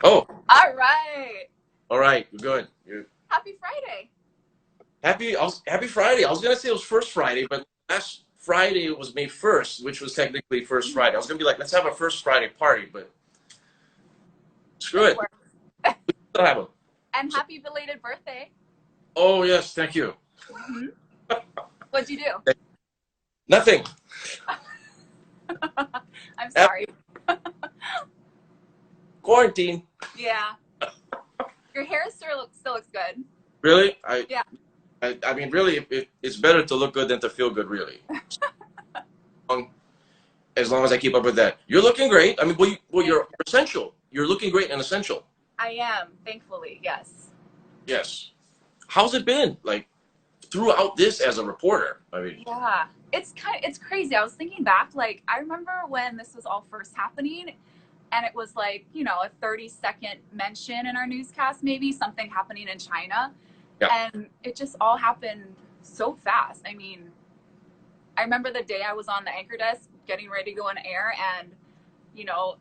Oh, All right. all right. You're good. You're Happy Friday. happy Friday. I was gonna say it was first Friday, but last Friday was May 1st, which was technically first Mhm. Friday. I was gonna be like, let's have a first Friday party, but screw It it. works. Still have 'em. And So, happy belated birthday. oh yes, thank you. What'd you do? Nothing. I'm Happy sorry. quarantine. Yeah. Your hair still looks good. Really? Yeah. I mean, really, it's better to look good than to feel good. Really. Um, As long as I keep up with that, you're looking great. I mean, Thank you're you. essential. You're looking great and essential. I am, thankfully, yes. Yes. How's it been? Like throughout this as a reporter? I mean, Yeah. It's crazy. I was thinking back, like I remember when this was all first happening and it was like, a 30-second mention in our newscast, maybe something happening in China. yeah, And it just all happened so fast. I mean, I remember the day I was on the anchor desk getting ready to go on air, and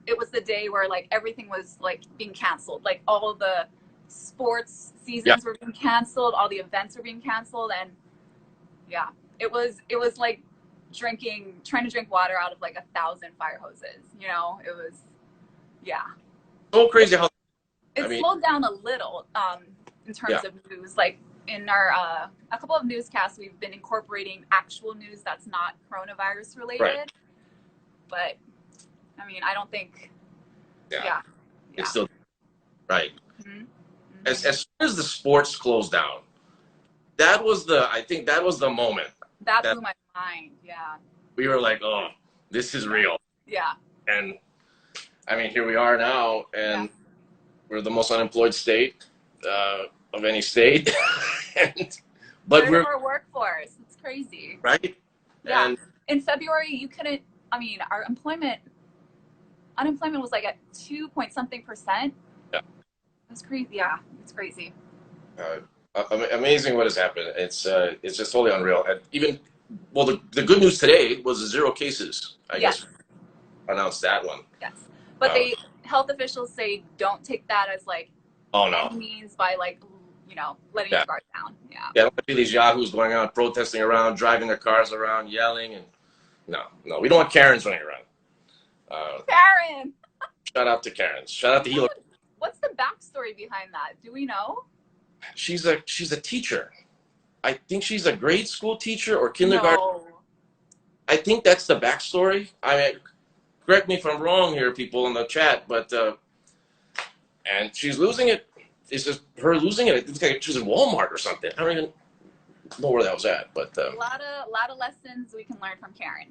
it was the day where like everything was like being canceled. Like all the sports yeah. seasons were being canceled, all the events were being canceled, and yeah, it was like trying to drink water out of like 1,000 fire hoses. It was yeah. So It, crazy how. I it mean, slowed down a little in yeah, terms of news. Like in our a couple of newscasts, we've been incorporating actual news that's not coronavirus right. related. But I mean, I don't think. Yeah, Yeah, it's yeah. still right. Mm-hmm. As Mm-hmm. soon as the sports closed down, I think that was the moment That that blew my mind. Yeah, we were like, oh, this is yeah, real. yeah, And I mean, here we are now, yeah. and we're the most unemployed state of any state, and but Third of we're our workforce. It's crazy. right, Yeah. and In February, you couldn't. I mean, our unemployment was like at 2 point something percent. yeah, It's crazy. Yeah, it's crazy. amazing what has happened. It's just totally unreal. And even well, the good news today was zero cases. I Yes, guess announced that one. yes. But Uh, they health officials say don't take that as like oh no, any means by like letting yeah, your guard down. Yeah. yeah. Don't see these yahoos going around protesting around, driving their cars around, yelling, and no, no, we don't want Karens running around. Uh, Karen, Shout out to Karens. Shout out to Hilo. what's the backstory behind that? Do we know? She's a teacher. I think she's a grade school teacher or kindergarten. No. I think that's the backstory. I mean, correct me if I'm wrong here, people in the chat, but and she's losing it. It's just her losing it. It's like she was in Walmart or something. I don't even know where that was at, but A lot of lessons we can learn from Karen.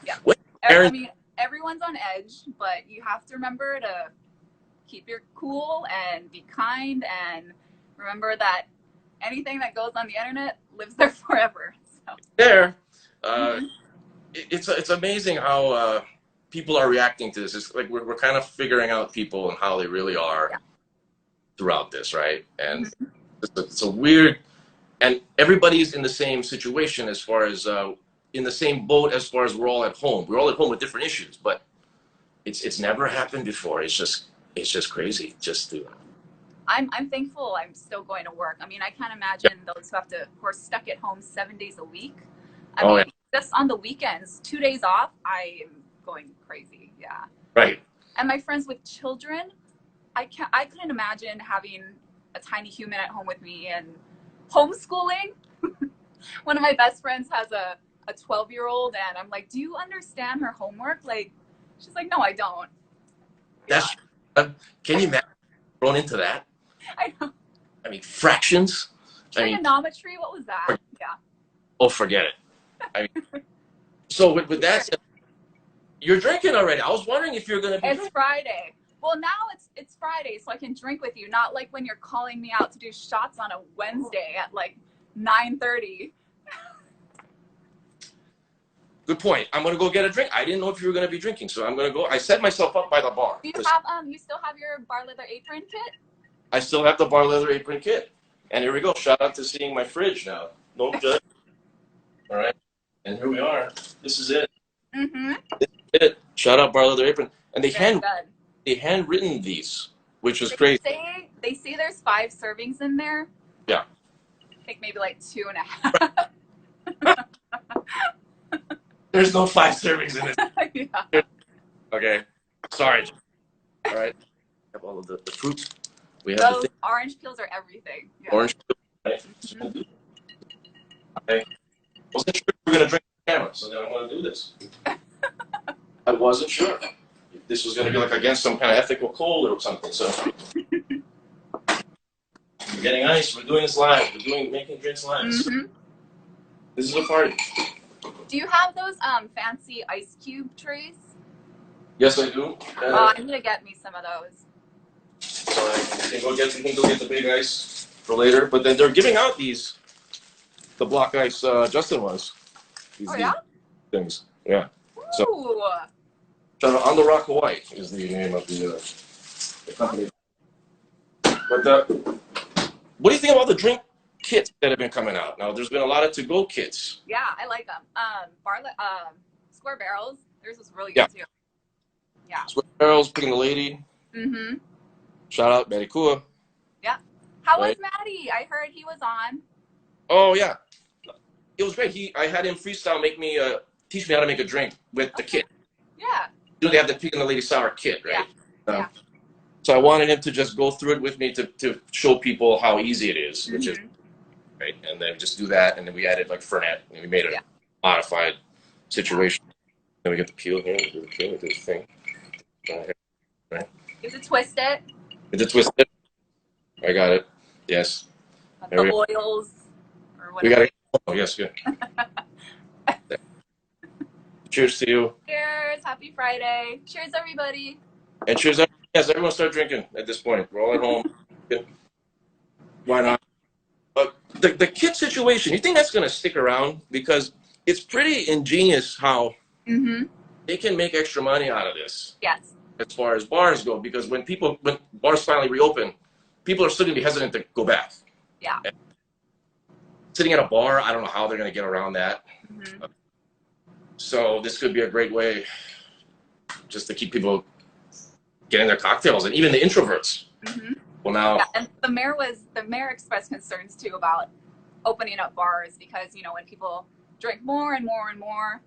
Yeah. what I Karen? mean, everyone's on edge, but you have to remember to keep your cool and be kind and remember that anything that goes on the internet lives there forever. So, There. mm-hmm. It's amazing how people are reacting to this. It's like we're kind of figuring out people and how they really are Yeah. throughout this, right? And Mm-hmm. it's a weird, and everybody's in the same situation as far as in the same boat as far as we're all at home. We're all at home with different issues, but it's never happened before. It's just crazy. Just to I'm thankful I'm still going to work. I mean, I can't imagine those who have to, who are stuck at home 7 days a week. I oh yeah, mean, just on the weekends, 2 days off, I am going crazy. Yeah. right. And my friends with children, I couldn't imagine having a tiny human at home with me and homeschooling. One of my best friends has a 12-year-old, and I'm like, do you understand her homework? Like, she's like, no, I don't. Yeah. That's can you imagine thrown into that? I know. I mean, fractions. I mean, Trigonometry, what was that? Yeah. oh, forget it. I mean, so with that said, you're drinking already. I was wondering if you're going to be It's drinking. Friday. Well, now it's Friday, so I can drink with you. Not like when you're calling me out to do shots on a Wednesday at like 9:30. Good point. I'm going to go get a drink. I didn't know if you were going to be drinking, so I'm going to go. I set myself up by the bar. You still have your bar leather apron kit? I still have the bar leather apron kit. And here we go. Shout out to seeing my fridge now. No judge. All right. And here we are. This is it. Mm-hmm. It. Shout out bar leather apron. And they Very hand good. they handwritten these, which was crazy. They say there's 5 servings in there. Yeah. I think maybe like 2.5. There's no 5 servings in this. Yeah. Okay. Sorry. All right. Have all of the fruit. We have Those the thing. orange peels are everything. Yeah. Orange. Right? Mhm. Okay. I wasn't sure we were going to drink the camera, so then I'm going to do this. I wasn't sure if this was going to be like against some kind of ethical code or something. So we're getting ice. We're doing this live. We're making drinks live. Mm-hmm. So this is a party. Do you have those fancy ice cube trays? Yes, I do. I need to get me some of those. So you can go get the big ice for later. But then they're giving out the block ice. Justin was. Oh yeah. Things. Yeah. So Ooh. On the Rock Hawaii is the name of the company. But what do you think about the drink kits that have been coming out? Now, there's been a lot of to-go kits. Yeah, I like them. Square barrels. Theirs was really good too. Yeah. Square barrels, picking the lady. Mm-hmm. Shout out, Betty Kua. Yeah. How right? was Maddie? I heard he was on. Oh yeah, it was great. I had him freestyle teach me how to make a drink with the kit. Yeah. They have the picking the lady sour kit, right? Yeah. So I wanted him to just go through it with me to show people how easy it is, which is right. And then just do that, and then we added like Fernet, and we made a modified situation. Then we get the peel here. We do the peel. We do the thing. Right. You have to twist it. It's a twist it. I got it. Yes. The oils or whatever. We got it. Oh yes, good. Cheers to you. Cheers. Happy Friday. Cheers, everybody. And cheers. Yes, everyone start drinking at this point. We're all at home. Why not? But the kit situation, you think that's going to stick around? Because it's pretty ingenious how they can make extra money out of this. Yes. As far as bars go, because when bars finally reopen, people are still going to be hesitant to go back. Yeah. And sitting at a bar, I don't know how they're going to get around that. So this could be a great way just to keep people getting their cocktails, and even the introverts. Well, now. Yeah, and the mayor expressed concerns too about opening up bars because when people drink more and more and more,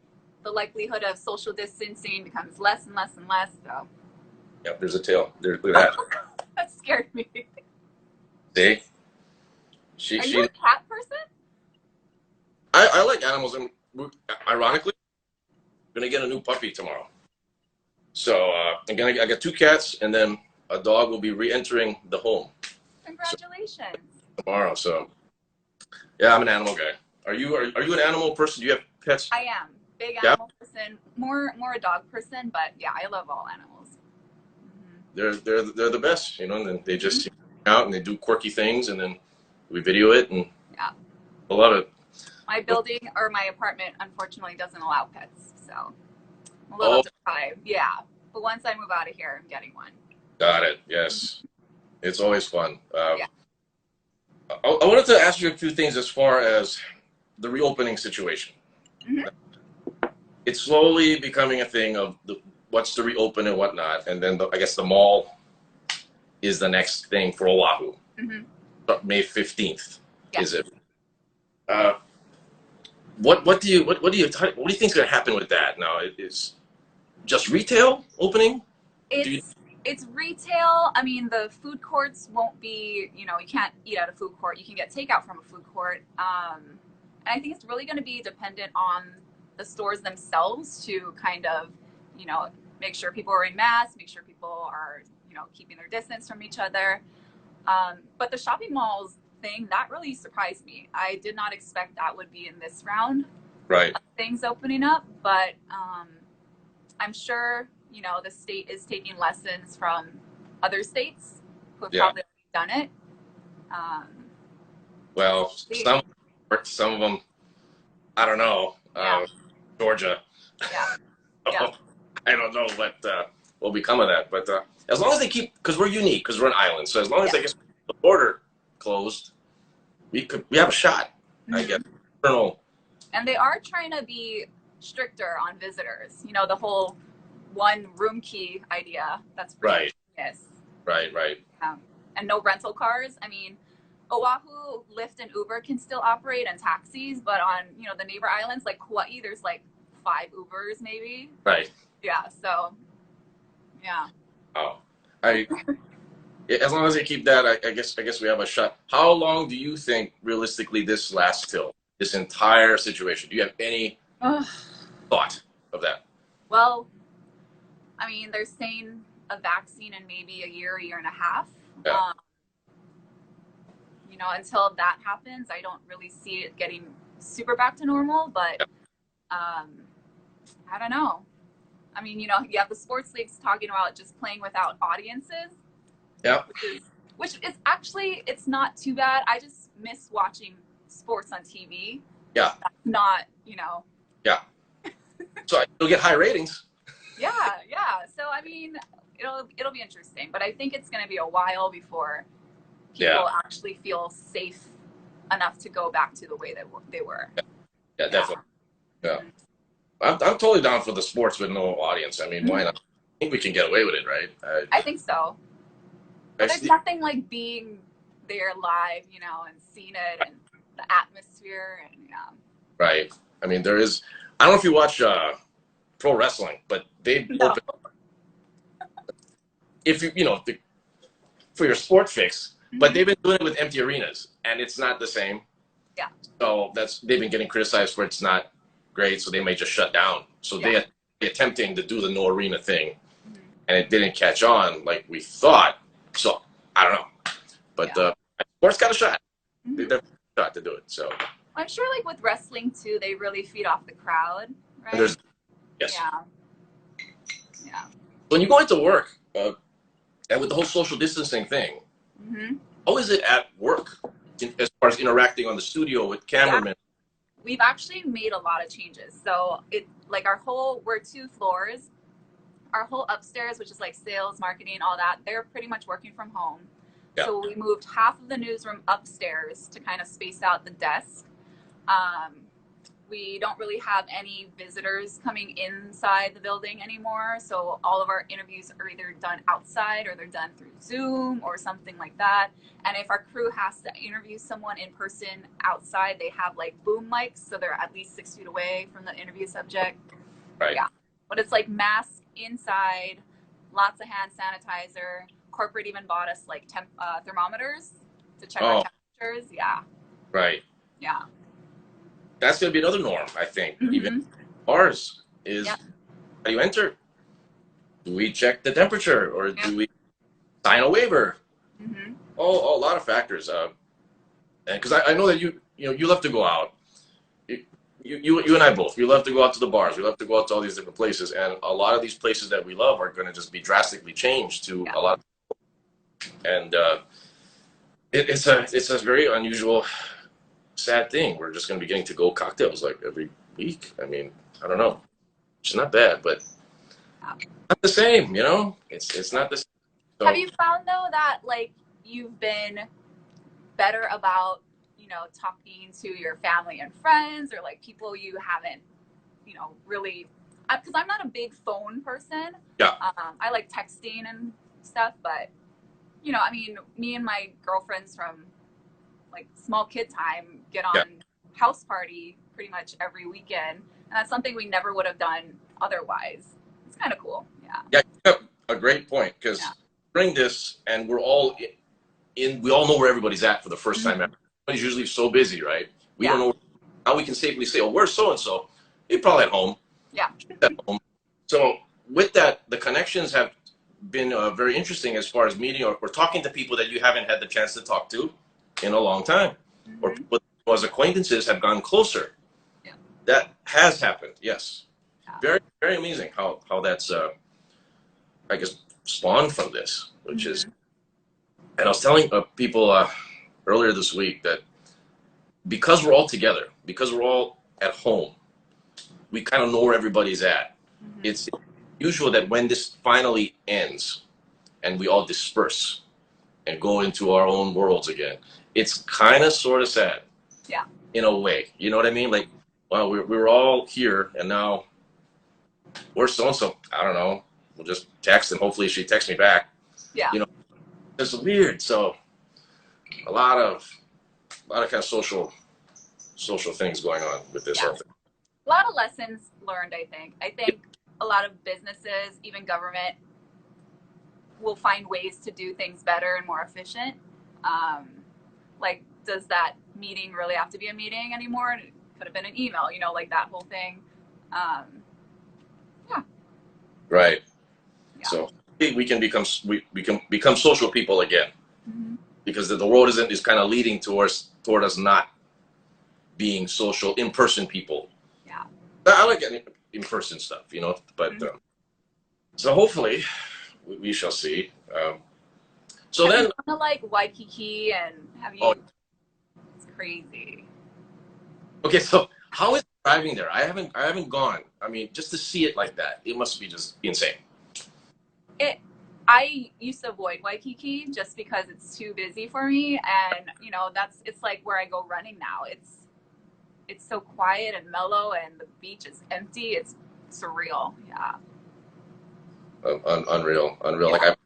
the likelihood of social distancing becomes less and less and less. So. Yep, there's a tail. Look at that. That scared me. See? Are you a cat person? I like animals, and ironically, I'm gonna get a new puppy tomorrow. So I got 2 cats, and then a dog will be re-entering the home. Congratulations. Tomorrow, so yeah, I'm an animal guy. Are you an animal person? Do you have pets? I am. Big animal person. More a dog person, but yeah, I love all animals. They're the best, and then they just hang out and they do quirky things, and then we video it, and I love it. My building or my apartment unfortunately doesn't allow pets, so I'm a little deprived. Yeah, but once I move out of here, I'm getting one. Got it. Yes, it's always fun. I wanted to ask you a few things as far as the reopening situation. It's slowly becoming a thing of what's to reopen and whatnot, and then I guess the mall is the next thing for Oahu. May 15th is it? What do you think is going to happen with that now? Is just retail opening? It's retail. I mean, the food courts won't be, you can't eat at a food court. You can get takeout from a food court. And I think it's really going to be dependent on the stores themselves to kind of, make sure people are in masks, make sure people are, keeping their distance from each other. But the shopping malls thing, that really surprised me. I did not expect that would be in this round. Right. Of things opening up, but I'm sure, the state is taking lessons from other states who have probably done it. Well, some of them, I don't know. Georgia. Yeah. I don't know what will become of that, but as long as they keep, because we're unique, because we're an island, so as long as they get the border closed, we have a shot. I guess. And they are trying to be stricter on visitors. The whole one room key idea. That's pretty Right, genius. right. And no rental cars. I mean, Oahu, Lyft and Uber can still operate, and taxis, but on, you know, the neighbor islands like Kauai, there's like 5 Ubers maybe. Right. Yeah. So yeah. Oh, I as long as they keep that, I guess we have a shot. How long do you think realistically this lasts till this entire situation? Do you have any Ugh. thought of that? Well, I mean, they're saying a vaccine in maybe a year and a half. Yeah. You know, until that happens, I don't really see it getting super back to normal. But I don't know. I mean, you know, you have the sports leagues talking about just playing without audiences. Yeah. Which is actually, it's not too bad. I just miss watching sports on TV. Yeah. That's not, you know. Yeah. So you'll get high ratings. Yeah. So I mean, it'll be interesting, but I think it's going to be a while before people actually feel safe enough to go back to the way that they were. Yeah, definitely. Yeah. I'm totally down for the sports with no audience. I mean, why not? I think we can get away with it, right? I think so. But there's nothing like being there live, you know, and seeing it and the atmosphere and Right. I mean, there is. I don't know if you watch pro wrestling, but they open. If you know for your sport fix, but they've been doing it with empty arenas, and it's not the same. Yeah. So they've been getting criticized for it's not great, so they may just shut down. So they're attempting to do the no arena thing, and it didn't catch on like we thought. So I don't know, but sports got a shot. They definitely got a shot to do it. So I'm sure, like with wrestling too, they really feed off the crowd, right? And yes. Yeah. When you go into work, and with the whole social distancing thing, how is it at work as far as interacting on the studio with cameramen? We've actually made a lot of changes. So we're 2 floors. Our whole upstairs, which is like sales, marketing, all that, they're pretty much working from home. Yeah. So we moved half of the newsroom upstairs to kind of space out the desk. We don't really have any visitors coming inside the building anymore. So all of our interviews are either done outside or they're done through Zoom or something like that. And if our crew has to interview someone in person outside, they have like boom mics. So they're at least 6 feet away from the interview subject. Right. Yeah. But it's like mask inside, lots of hand sanitizer. Corporate even bought us like thermometers to check our temperatures. Yeah. Right. Yeah. That's going to be another norm, I think. Even ours is, how do you enter? Do we check the temperature or do we sign a waiver? Oh, a lot of factors. And because I know that you love to go out. You and I both. We love to go out to the bars. We love to go out to all these different places, and a lot of these places that we love are going to just be drastically changed to a lot of people. And it's a very unusual, sad thing. We're just going to be getting to go cocktails like every week. I mean, I don't know. It's not bad, but not the same. You know, it's not the same. So, have you found though that like you've been better about talking to your family and friends or like people you haven't, really, because I'm not a big phone person. Yeah. I like texting and stuff, but I mean, me and my girlfriends from like small kid time get on house party pretty much every weekend, and that's something we never would have done otherwise. It's kind of cool. Yeah, you have a great point, because during this, and we're all we all know where everybody's at for the first time ever. Everybody's usually so busy, right? We don't know. Now we can safely say, oh, where's so-and-so? You're probably at home. Yeah. At home. So with that, the connections have been very interesting as far as meeting or talking to people that you haven't had the chance to talk to in a long time. Or people who as acquaintances have gone closer. Yeah. That has happened, yes. Yeah. Very, very amazing how that's, I guess, spawned from this, which is, and I was telling people earlier this week that because we're all together, because we're all at home, we kind of know where everybody's at. It's usual that when this finally ends and we all disperse and go into our own worlds again, it's kind of sort of sad. Yeah. In a way, you know what I mean? Like, wow, we were all here and now Where's so and so? I don't know. We'll just text and hopefully she texts me back. Yeah. You know, it's weird. So a lot of kind of social things going on with this Yeah. whole thing. A lot of lessons learned, I think. I think a lot of businesses, even government, will find ways to do things better and more efficient. Um, like, does that meeting really have to be a meeting anymore? It could have been an email, like that whole thing. Um, yeah, Right. yeah. So we can become social people again Mm-hmm. because the world is kind of leading toward us not being social in person people. Yeah. I like in person stuff, but Mm-hmm. so hopefully we shall see. So Have you then, gone to like Waikiki and have oh, you? It's crazy. okay. So how is driving there? I haven't gone. I mean, just to see it like that, it must be just insane. It. I used to avoid Waikiki just because it's too busy for me, and it's like where I go running now. It's so quiet and mellow, and the beach is empty. It's surreal. Yeah. Unreal, unreal. Like Yeah. I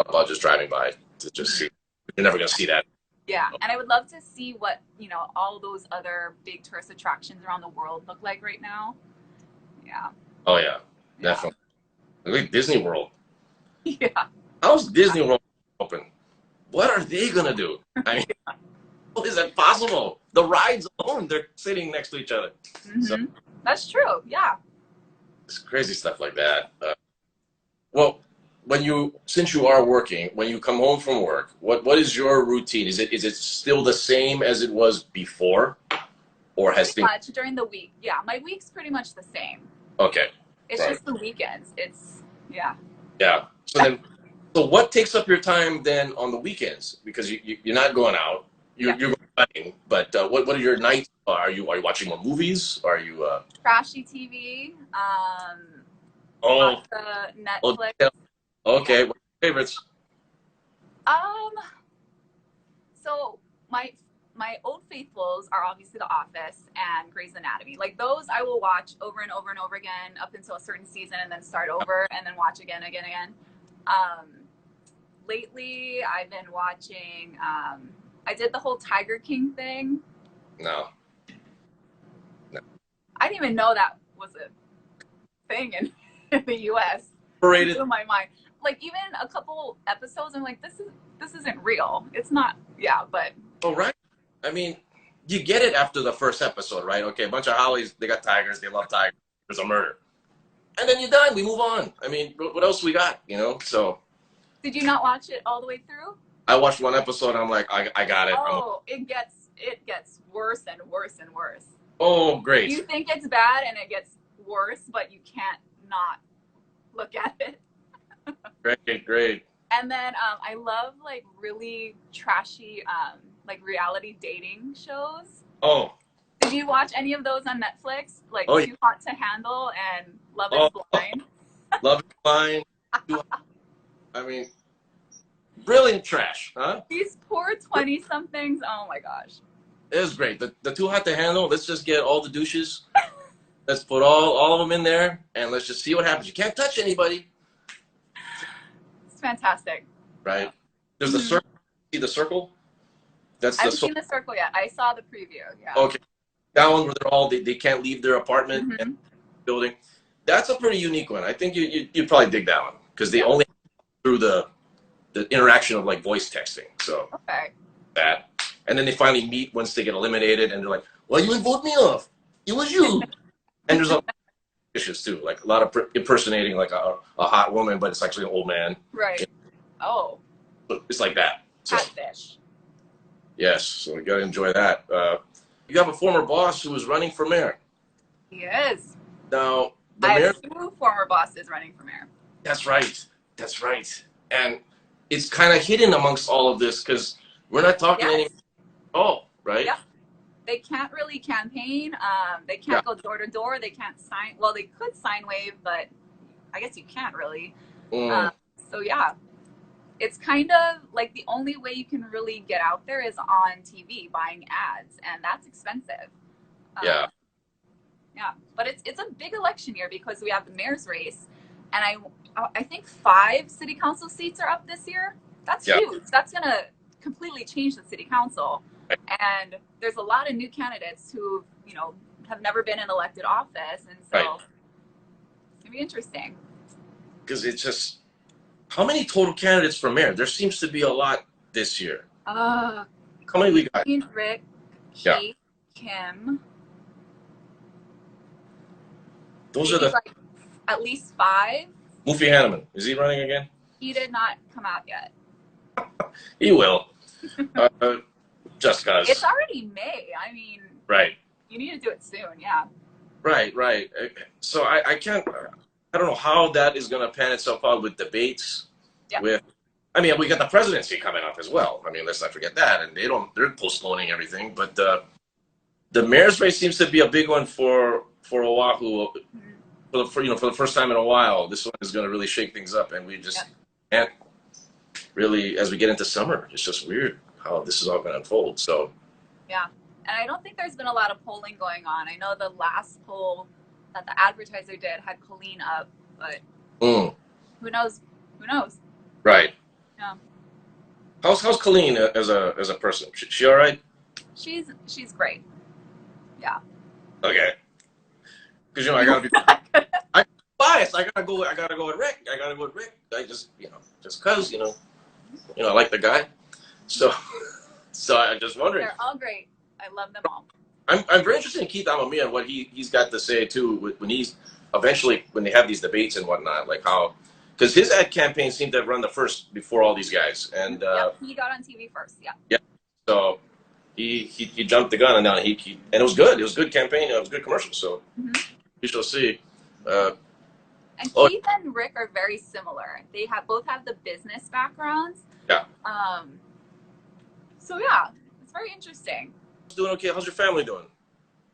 about just driving by to just Mhm. see. You're never gonna see that. Yeah, and I would love to see what all those other big tourist attractions around the world look like right now. Yeah, Oh yeah, yeah, definitely. Like Disney World. yeah. How's Disney World open? What are they gonna do? I mean, how is that possible? The rides alone, they're sitting next to each other. So Hmm. That's true. Yeah, it's crazy stuff like that. Well, since you are working, when you come home from work, what is your routine? Is it still the same as it was before, or has pretty things? much during the week. Yeah, my week's pretty much the same. Okay, It's right, just the weekends. Yeah. yeah. So what takes up your time then on the weekends? Because you're not going out, Yeah. you're going, but what are your nights? Are you watching more movies? Are you Trashy TV. Lots oh of oh Netflix. yeah, Yeah. okay? What's your favorites? Um. So my old faithfuls are obviously The Office and Grey's Anatomy. Like those, I will watch over and over and over again up until a certain season, and then start over and then watch again, again, again. Um, lately, I've been watching. I did the whole Tiger King thing. No, no. I didn't even know that was a thing in the U.S. It Overrated. blew my mind. Like even a couple episodes, I'm like, this isn't real. It's not. Yeah, but Oh right. I mean, you get it after the first episode, right? Okay, a bunch of Hollies, they got tigers, they love tigers. There's a murder, and then you're done. We move on. I mean, what else we got? So did you not watch it all the way through? I watched one episode. I'm like, I got it. Oh, it gets worse and worse and worse. Oh, You great, think it's bad and it gets worse, but you can't not look at it. great, great. And then I love like really trashy like reality dating shows. Oh, Did you watch any of those on Netflix? Like oh, yeah. Too Hot to Handle and Love Is Oh, Blind? love is blind. I mean, brilliant trash, huh? These poor 20 somethings. Oh my gosh. It was great. The too hot to handle. Let's just get all the douches. Let's put all of them in there, and let's just see what happens. You can't touch anybody, It's fantastic. Yeah. right? There's the Mm-hmm. circle. See the circle? That's I the haven't so seen The Circle yet. I saw the preview. Yeah. okay. That one where they can't leave their apartment and Mm-hmm. building. That's a pretty unique one. I think you'd probably dig that one because they Yeah. only through the interaction of like voice texting. So Okay. that, and then they finally meet once they get eliminated, and they're like, "Well, you didn't vote me off. It was you." And there's a issues too, like a lot of impersonating like a hot woman, but it's actually an old man. Right. Oh, It's like that. So catfish. yes, so we gotta enjoy that. You have a former boss who was running for mayor. He is. Now the I mayor. have two former bosses running for mayor. That's right. That's right. And it's kind of hidden amongst all of this because we're not talking anymore Yes. at all, right? Yep. They can't really campaign. They Yeah. can't go door to door. They can't sign. Well, they could sign wave, but I guess you can't really. Mm, So yeah, it's kind of like the only way you can really get out there is on TV buying ads, and that's expensive. yeah. Um, Yeah, but it's a big election year because we have the mayor's race, and I think 5 city council seats are up this year. That's Yeah. huge. That's gonna completely change the city council, Right. and there's a lot of new candidates who have never been in elected office, and so Right. it's gonna be interesting. Because it's just, how many total candidates for mayor? There seems to be a lot this year. How many we got? Rick, Yeah. Kate, Kim. Those Maybe are the like at least 5. Mufi Hanneman. Is he running again? He did not come out yet. He will. Just because. It's already May. I mean, right. You need to do it soon. Yeah. Right. So I can't. I don't know how that is going to pan itself out with debates. Yep. We got the presidency coming up as well. I mean, let's not forget that. And they're postponing everything. But the mayor's race seems to be a big one for Oahu. For the first time in a while, this one is going to really shake things up, and we just can't really, as we get into summer, it's just weird how this is all going to unfold. So yeah, and I don't think there's been a lot of polling going on. I know the last poll that the advertiser did had Colleen up, but who knows? Who knows? Right. Yeah. How's Colleen as a person? She all right? She's great. Yeah. Okay. Because I gotta be. I'm biased. I gotta go with Rick. I just just cause I like the guy. So I'm just wondering. They're all great. I love them all. I'm very interested in Keith Amamiya and what he's got to say too when he's eventually when they have these debates and whatnot, like how because his ad campaign seemed to have run the first before all these guys, and he got on TV first. Yeah. Yeah. So he jumped the gun, and now and it was good. It was a good campaign. It was a good commercial. So we shall see. And Keith and Rick are very similar. They both have the business backgrounds. Yeah. So yeah, it's very interesting. Doing okay. How's your family doing?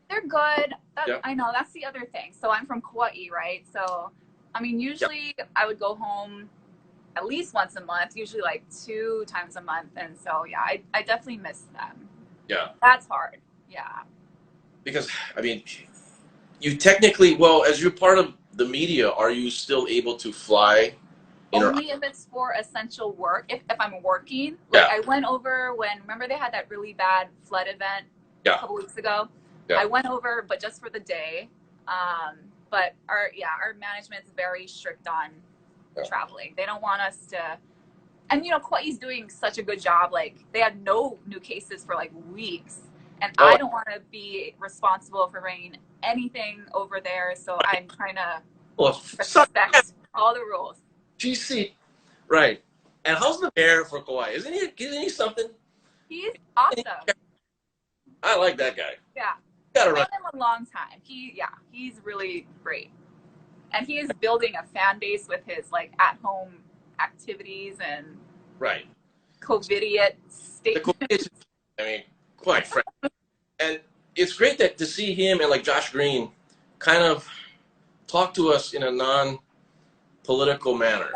They're good. Yeah. I know that's the other thing. So I'm from Kauai, right? So I mean, usually I would go home at least once a month, usually like 2 times a month, and so yeah, I definitely miss them. Yeah. That's hard. Yeah. Because I mean, you technically, well, as you're part of the media, are you still able to fly? Only if it's for essential work. If I'm working, like I went over remember they had that really bad flood event a couple weeks ago. I went over, but just for the day. But our management's very strict on traveling. They don't want us to. And Kauai's doing such a good job. Like they had no new cases for like weeks, and I don't want to be responsible for bringing anything over there. So I'm trying to respect all the rules. GC, right? And how's the mayor for Kauai? Isn't he something? He's awesome. I like that guy. Yeah, I've known him a long time. He's really great, and he is building a fan base with his like at-home activities and COVIDiot statements. I mean, quite frankly, and it's great to see him and like Josh Green kind of talk to us in a non-political manner.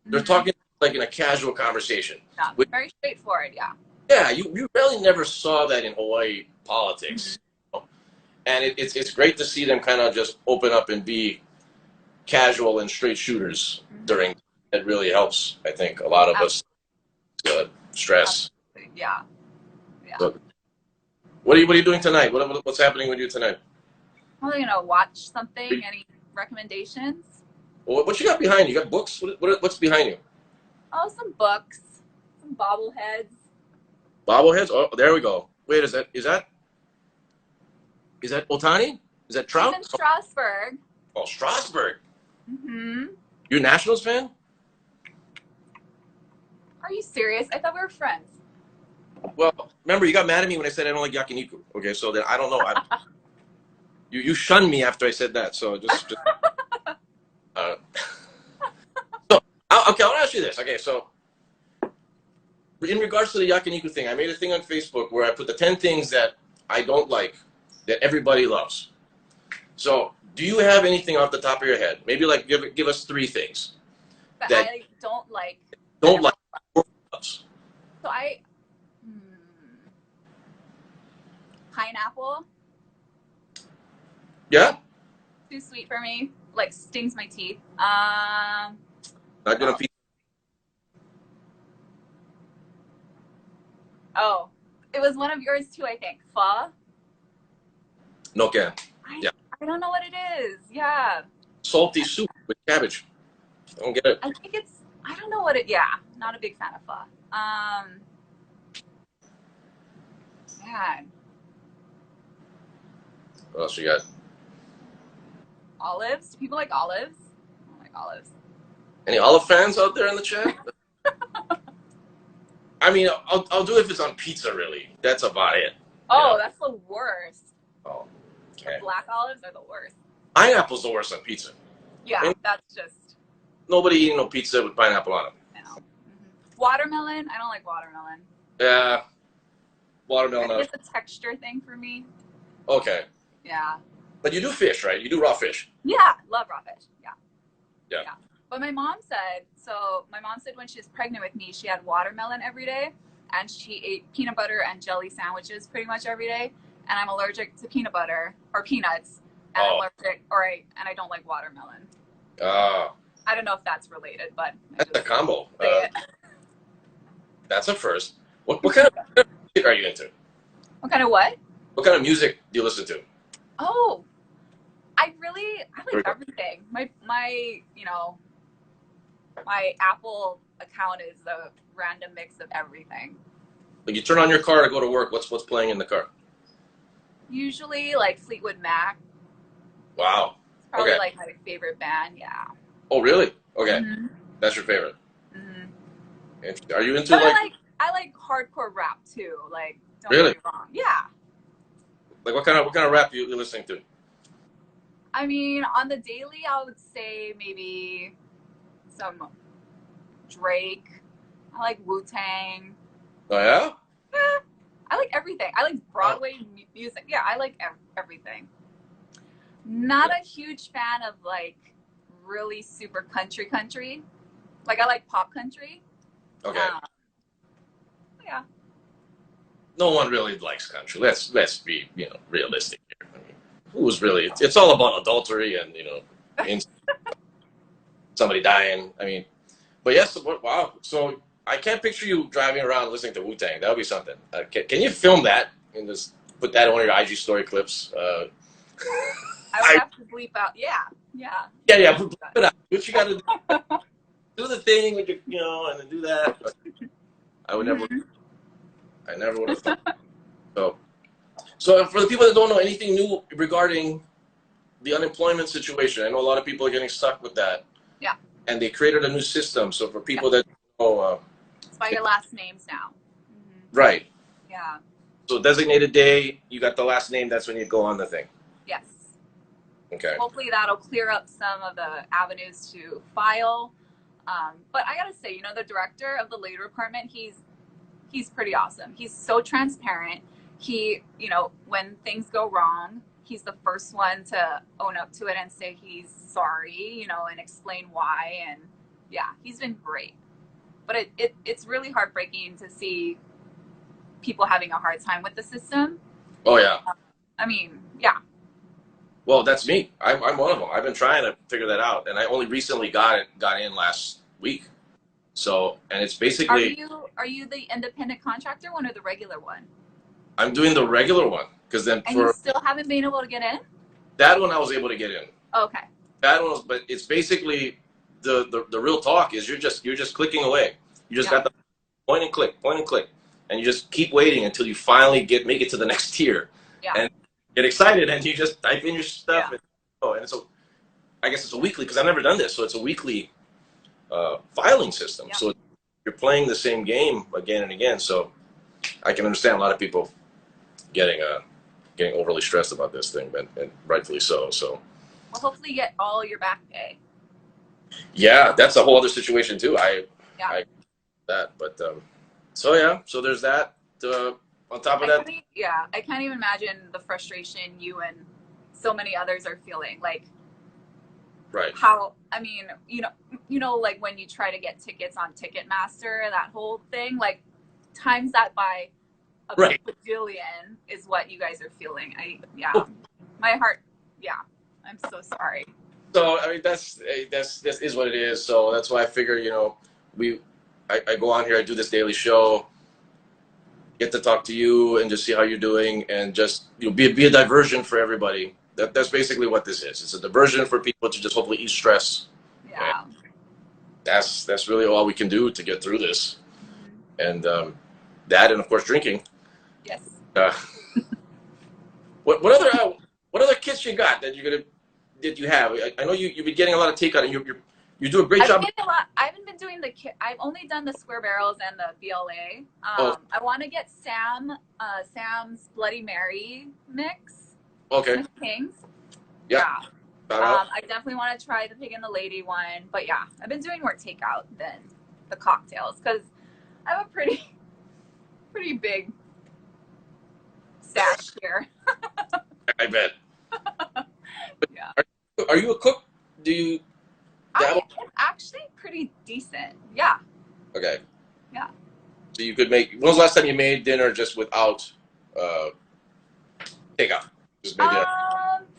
They're talking like in a casual conversation. Yeah, very straightforward. Yeah. Yeah, you really never saw that in Hawaii politics. And it's great to see them kind of just open up and be casual and straight shooters during. It really helps, I think, a lot of us stress. Yeah. So, what are you doing tonight? What's happening with you tonight? I'm gonna watch something. Any recommendations? Well, what you got behind you? You got books? What's behind you? Oh, some books, some bobbleheads. Bobbleheads? Oh, there we go. Wait, is that Otani? Is that Trout? In Strasbourg. Oh, Strasbourg. Mm-hmm. You a Nationals fan? Are you serious? I thought we were friends. Well, remember you got mad at me when I said I don't like yakiniku. Okay, so then I don't know. You shunned me after I said that. So just so okay, I want to ask you this. Okay, so in regards to the yakiniku thing, I made a thing on Facebook where I put the 10 things that I don't like that everybody loves. So, do you have anything off the top of your head? Maybe like give us 3 things that I don't like. Don't like. So pineapple. Yeah. for me. Like stings my teeth. Not gonna pizza. Oh, it was one of yours too, I think. Pho. No can. I Yeah. I don't know what it is. Yeah. Salty soup with cabbage. I don't get it. I think it's. I don't know what it. Yeah. Not a big fan of pho. Man, What else you got? olives. Do people like olives? I don't like olives. Any olive fans out there in the chat? I mean, I'll do it if it's on pizza. Really, that's about it. Oh, Yeah. that's the worst. Oh, The okay. black olives are the worst. Pineapple's the worst on pizza. Yeah, And that's just. nobody eating no pizza with pineapple on it. You know. Watermelon. I don't like watermelon. Yeah, I watermelon. think it's a texture thing for me. Okay, Yeah. but you do fish, right? You do raw fish. Yeah, love raw fish. Yeah. Yeah. But my mom said, when she was pregnant with me, she had watermelon every day and she ate peanut butter and jelly sandwiches pretty much every day. And I'm allergic to peanut butter or peanuts. And I don't like watermelon. I don't know if that's related, but That's a combo. say it. That's a first. What kind of music are you into? What kind of what? What kind of music do you listen to? Oh, I like Very- everything. My Apple account is a random mix of everything. Like you turn on your car to go to work. What's playing in the car? Usually like Fleetwood Mac. Wow. It's probably Okay. like my favorite band. Yeah. Oh, really? Okay, Mm-hmm. that's your favorite. Mm-hmm. Interesting. Are you into But like I like hardcore rap too. Like, don't Really? get me wrong. Yeah. what kind of rap you listening to? I mean, on the daily, I would say maybe some Drake. I like Wu-Tang. Oh yeah. Yeah, I like everything. I like Broadway music. Yeah, I like everything. Not a huge fan of like really super country. Like I like pop country. Okay. Yeah. No one really likes country. Let's be realistic here. I mean, who's really? It's all about adultery and somebody dying. I mean, but yes. Wow. So I can't picture you driving around listening to Wu-Tang. That would be something. Can you film that and just put that on one of your IG story clips? I would have to bleep out. Yeah. Yeah. Put it out. What you got to do? Do the thing with your, and then do that. But I would never. I never would have thought. So for the people that don't know anything new regarding the unemployment situation, I know a lot of people are getting stuck with that. Yeah. And they created a new system. So for people that know, It's by your last names now. right. Yeah. So designated day, you got the last name. That's when you go on the thing. Yes. Okay. Hopefully that'll clear up some of the avenues to file. But I gotta say, the director of the labor department, he's pretty awesome. He's so transparent. He, when things go wrong, he's the first one to own up to it and say he's sorry, and explain why. And yeah, he's been great. But it's really heartbreaking to see people having a hard time with the system. Oh yeah. I mean, yeah. Well, that's me. I'm one of them. I've been trying to figure that out, and I only recently got in last week. So, and it's basically. Are you the independent contractor one or the regular one? I'm doing the regular one because then And you still haven't been able to get in? that one I was able to get in. Okay. That one was, but it's basically the real talk is you're just clicking away. You just got the point and click, and you just keep waiting until you finally make it to the next tier. Yeah. And get excited, and you just type in your stuff. Yeah. And so I guess it's a weekly because I've never done this, so it's a weekly filing system. Yeah. So you're playing the same game again and again. So I can understand a lot of people getting overly stressed about this thing, and rightfully so. So. Well, hopefully you get all your back pay. Yeah, that's a whole other situation too. But so there's that. On top of that, I can't even imagine the frustration you and so many others are feeling. Like, right? How? I mean, like when you try to get tickets on Ticketmaster, that whole thing. Like, times that by a bajillion is what you guys are feeling. My heart. Yeah, I'm so sorry. So I mean, that's is what it is. So that's why I figure, we, I go on here, I do this daily show, get to talk to you, and just see how you're doing, and just be a diversion for everybody. That's basically what this is. It's a diversion for people to just hopefully ease stress. And Yeah. that's really all we can do to get through this. Mhm. And that, and of course, drinking. Yes. Uh, what other kits you got that you have? I know you've been getting a lot of takeout, and you do a great I've been job. getting a lot. I haven't been doing I've only done the square barrels and the BLA. Oh, I want to get Sam's Bloody Mary mix, okay, Smith King's. yeah, Yeah. shout out. I definitely want to try the Pig and the Lady one, but yeah, I've been doing more takeout than the cocktails because I have a pretty big stash here. I bet. Yeah. Are you a cook? Do you I dabble? am actually pretty decent. Yeah. Okay. Yeah. So you could make. When was the last time you made dinner just without uh, takeout? Just made dinner.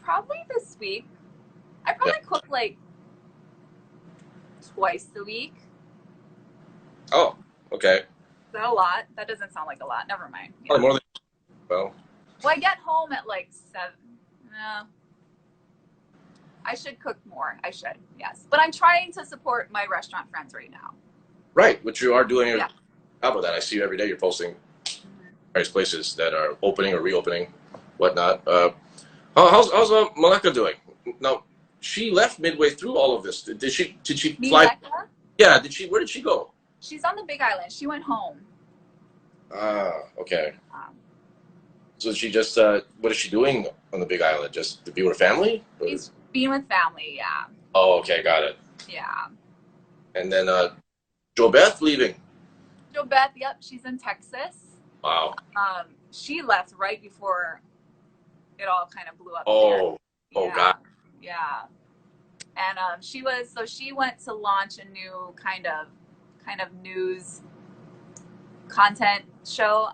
Probably this week. I Yeah. probably cook like twice a week. Oh, okay. Is that a lot? That doesn't sound like a lot. Never mind. Yeah. Probably more than well. Well, I get home at like 7. No, I should cook more. I should, yes. But I'm trying to support my restaurant friends right now. Right, which you are doing a Yeah. job of that. I see you every day. You're posting Mhm. various places that are opening or reopening, whatnot. How's Malika doing? Now, she left midway through all of this. Did she fly? Mileka, Yeah. Did she? Where did she go? she's on the Big Island. She went home. Ah, okay. Um, So she just what is she doing on the Big Island? Just to be with her family? she's being with family. Yeah. Oh, okay, got it. Yeah. And then Joe Beth leaving. Jo Beth, yep, she's in Texas. Wow. She left right before it all kind of blew up there. Oh, oh Yeah. God. Yeah. And she went to launch a new kind of news content show.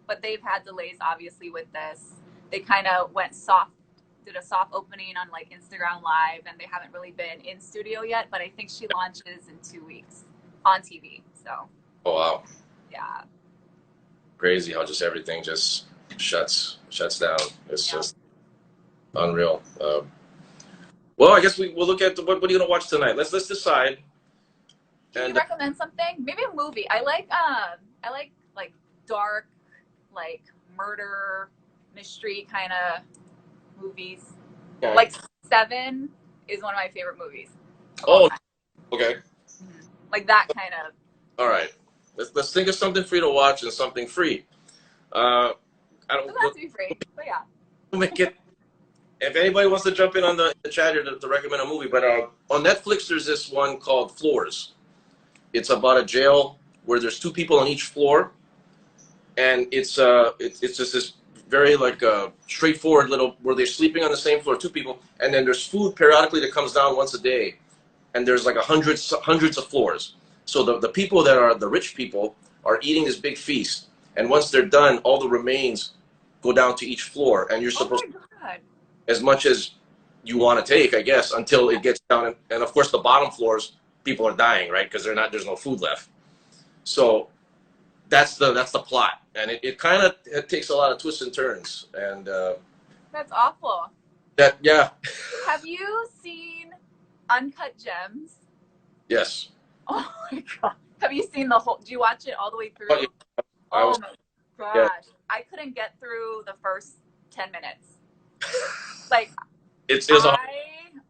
But they've had delays obviously with this. They kind of went soft, did a soft opening on like Instagram Live, and they haven't really been in studio yet. But I think she launches in 2 weeks on TV. So Oh wow. yeah, Crazy how just everything just shuts down. It's yeah. just unreal. Well, I guess we'll look at what are you gonna watch tonight? Let's decide. Can you And recommend something? Maybe a movie. I like dark, like murder, mystery kind of movies. okay. Like Seven is one of my favorite movies of all Oh, time. okay. Like that kind of. All right. Let's think of something for you to watch and something free. I It don't. doesn't have to be free, but yeah. We'll make it. If anybody wants to jump in on the chat here to recommend a movie, but on Netflix there's this one called Floors. It's about a jail where there's two people on each floor, and it's just this very like straightforward little where they're sleeping on the same floor, two people, and then there's food periodically that comes down once a day, and there's like hundreds of floors. So the people that are the rich people are eating this big feast, and once they're done, all the remains go down to each floor, and you're Oh supposed my god. as much as you want to take, I guess, until it gets down. And of course, the bottom floors, people are dying, right? Because there's no food left. So that's the plot, and it kind of it takes a lot of twists and turns, and That's awful. that yeah, Have you seen Uncut Gems? yes. Oh my god. Have you seen the whole? Do you watch it all the way through? Oh, yeah, I Oh was my yeah. gosh. I couldn't get through the first 10 minutes. Like It was a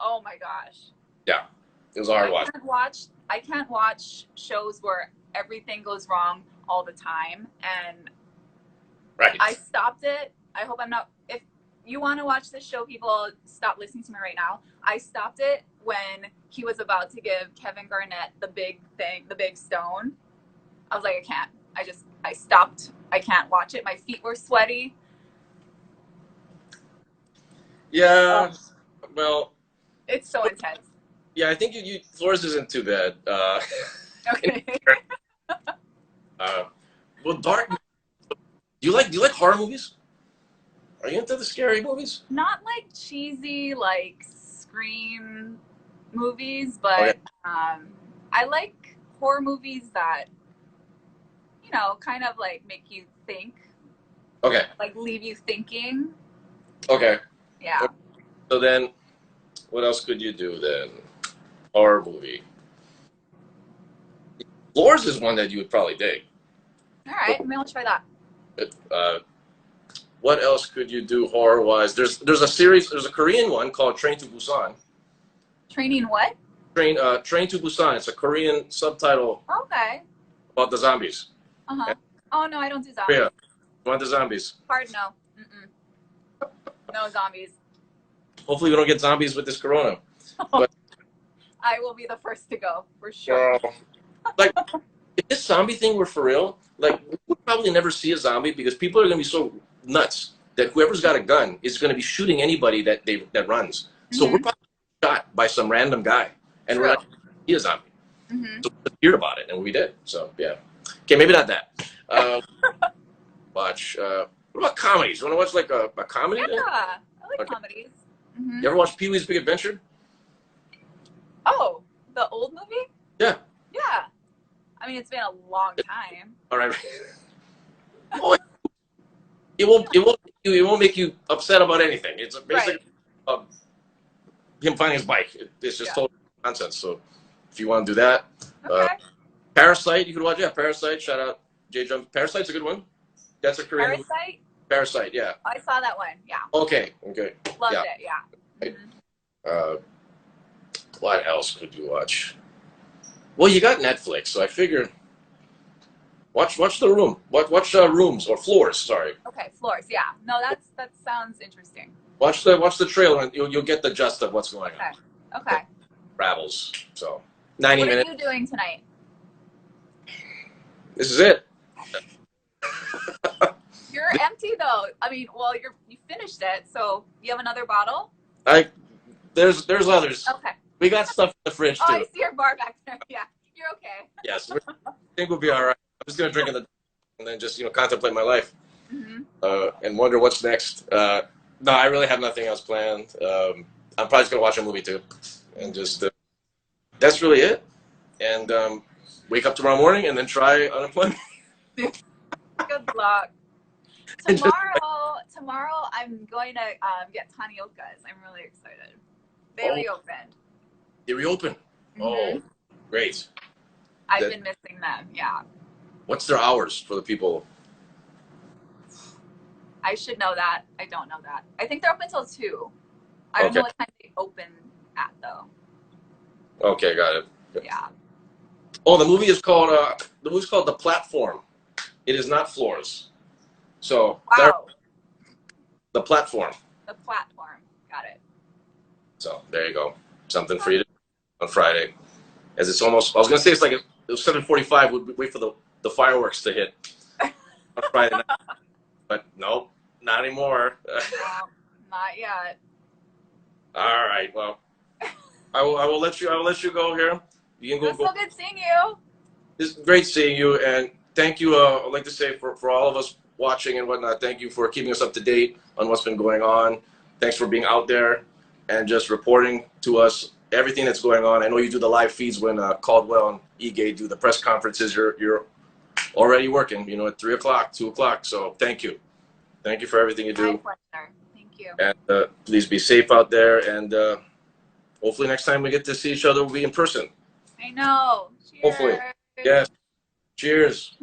oh my gosh. yeah, it was a hard watch. I can't watch shows where everything goes wrong all the time, and Right. I stopped it. I hope I'm not. If you want to watch this show, people, stop listening to me right now. I stopped it when he was about to give Kevin Garnett the big thing, the big stone. I was like, I can't. I stopped. I can't watch it. My feet were sweaty. Yeah. Well, It's so intense. yeah. I think you Floors isn't too bad. Okay. Well, dark. Do you like horror movies? Are you into the scary movies? Not like cheesy, like Scream movies, Okay. but I like horror movies that, kind of like make you think, Okay. like leave you thinking. Okay. Yeah. So then, what else could you do then? Horror movie. Floors is one that you would probably dig. All right, maybe I'll try that. Uh, what else could you do horror wise? There's a series. There's a Korean one called Train to Busan. Training what? Train to Busan. It's a Korean subtitle Okay. about the zombies. Uh-huh. Oh, no, I don't do zombies. Yeah, you want the zombies? Hard no. Mm-mm. No zombies. Hopefully, we don't get zombies with this corona. But I will be the first to go, for sure. like, if this zombie thing were for real, like we would probably never see a zombie because people are going to be so nuts that whoever's got a gun is going to be shooting anybody that runs. So we're probably shot by some random guy, and we're not going to see a zombie. So we heard about it, and we did. So yeah. Okay, maybe not that. Watch. What about comedies? You want to watch like a comedy? Yeah, I like comedies. You ever watch Pee-wee's Big Adventure? Oh, the old movie? Yeah. Yeah. I mean, it's been a long time. All right. Oh, it won't make you upset about anything. It's basically him finding his bike. It's just total nonsense. So if you want to do that, Parasite, you could watch. Yeah, Parasite. Shout out J Jump. Parasite's a good one. That's a Korean movie. Parasite? Parasite, yeah. I saw that one. Yeah. Okay. Loved it. Yeah. What else could you watch? Well, you got Netflix, so I figure watch The Room. Watch Rooms or Floors. Sorry. Okay, Floors. Yeah. No, that sounds interesting. Watch the trailer and you'll get the gist of what's going on. Okay. Travels. So 90 minutes. What are you doing tonight? This is it. You're empty though. I mean, well, you finished it, so you have another bottle? There's others. Okay. We got stuff in the fridge too. Oh, I see your bar back there. Yeah, you're okay. Yes, I think we'll be all right. I'm just gonna drink and then just contemplate my life and wonder what's next. No, I really have nothing else planned. I'm probably just gonna watch a movie too, and just that's really it. And wake up tomorrow morning and then try unemployment. Good luck. Tomorrow I'm going to get Taniokas. I'm really excited. They reopened. They reopened. Oh, great. I've been missing them. Yeah. What's their hours for the people? I should know that. I don't know that. I think they're open until 2. I don't know what time they open at though. Okay, got it. Yeah. Oh, the movie is called The Platform. It is not Floors. So The Platform. The Platform. Got it. So there you go. Something for you to do on Friday. As it's almost, I was gonna say it's like it was 7:45. We'd wait for the fireworks to hit on Friday night, but nope, not anymore. No, not yet. All right. Well, I will let you go here. You can go. It was so good seeing you. It's great seeing you, and thank you. I'd like to say for all of us watching and whatnot, thank you for keeping us up to date on what's been going on. Thanks for being out there and just reporting to us everything that's going on. I know you do the live feeds when Caldwell and Ige do the press conferences. You're already working, at 3 o'clock, 2 o'clock. So thank you. Thank you for everything you do. My pleasure. Thank you. And please be safe out there. And hopefully next time we get to see each other, we'll be in person. I know. Cheers. Hopefully. Yes. Cheers.